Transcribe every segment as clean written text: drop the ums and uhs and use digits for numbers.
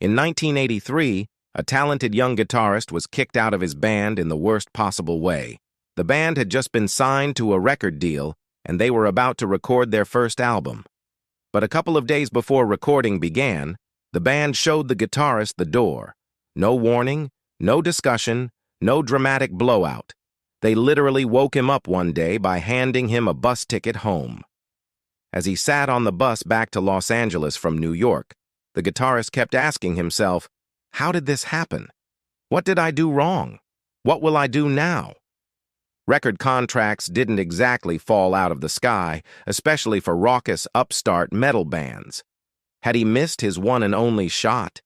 In 1983, a talented young guitarist was kicked out of his band in the worst possible way. The band had just been signed to a record deal, and they were about to record their first album. But a couple of days before recording began, the band showed the guitarist the door. No warning, no discussion, no dramatic blowout. They literally woke him up one day by handing him a bus ticket home. As he sat on the bus back to Los Angeles from New York, the guitarist kept asking himself, "How did this happen? What did I do wrong? What will I do now?" Record contracts didn't exactly fall out of the sky, especially for raucous upstart metal bands. Had he missed his one and only shot?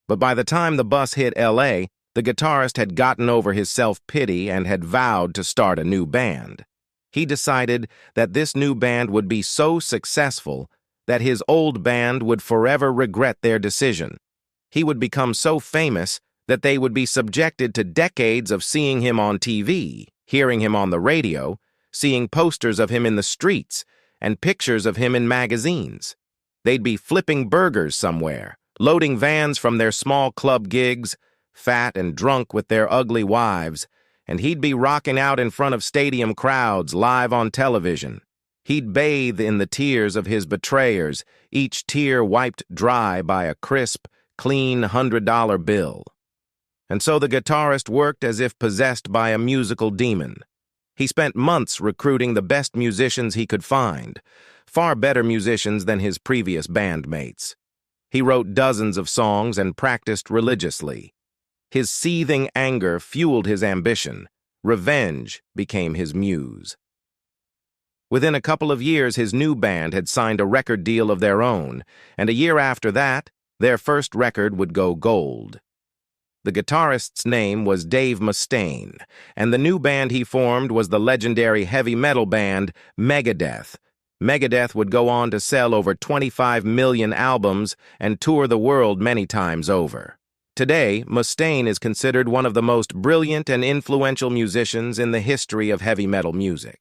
But by the time the bus hit LA, the guitarist had gotten over his self-pity and had vowed to start a new band. He decided that this new band would be so successful that his old band would forever regret their decision. He would become so famous that they would be subjected to decades of seeing him on TV, hearing him on the radio, seeing posters of him in the streets, and pictures of him in magazines. They'd be flipping burgers somewhere, loading vans from their small club gigs, fat and drunk with their ugly wives, and he'd be rocking out in front of stadium crowds live on television. He'd bathe in the tears of his betrayers, each tear wiped dry by a crisp, clean $100 bill. And so the guitarist worked as if possessed by a musical demon. He spent months recruiting the best musicians he could find, far better musicians than his previous bandmates. He wrote dozens of songs and practiced religiously. His seething anger fueled his ambition. Revenge became his muse. Within a couple of years, his new band had signed a record deal of their own, and a year after that, their first record would go gold. The guitarist's name was Dave Mustaine, and the new band he formed was the legendary heavy metal band Megadeth. Megadeth would go on to sell over 25 million albums and tour the world many times over. Today, Mustaine is considered one of the most brilliant and influential musicians in the history of heavy metal music.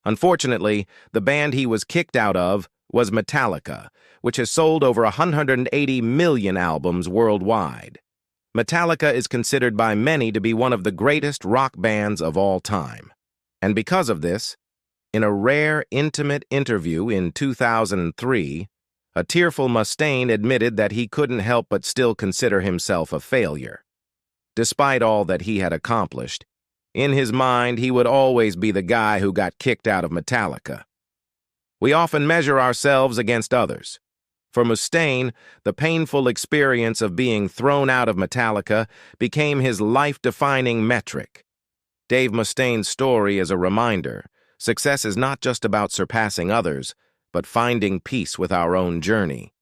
Unfortunately, the band he was kicked out of was Metallica, which has sold over 180 million albums worldwide. Metallica is considered by many to be one of the greatest rock bands of all time. And because of this, in a rare, intimate interview in 2003, a tearful Mustaine admitted that he couldn't help but still consider himself a failure. Despite all that he had accomplished, in his mind he would always be the guy who got kicked out of Metallica. We often measure ourselves against others. For Mustaine, the painful experience of being thrown out of Metallica became his life-defining metric. Dave Mustaine's story is a reminder: success is not just about surpassing others, but finding peace with our own journey.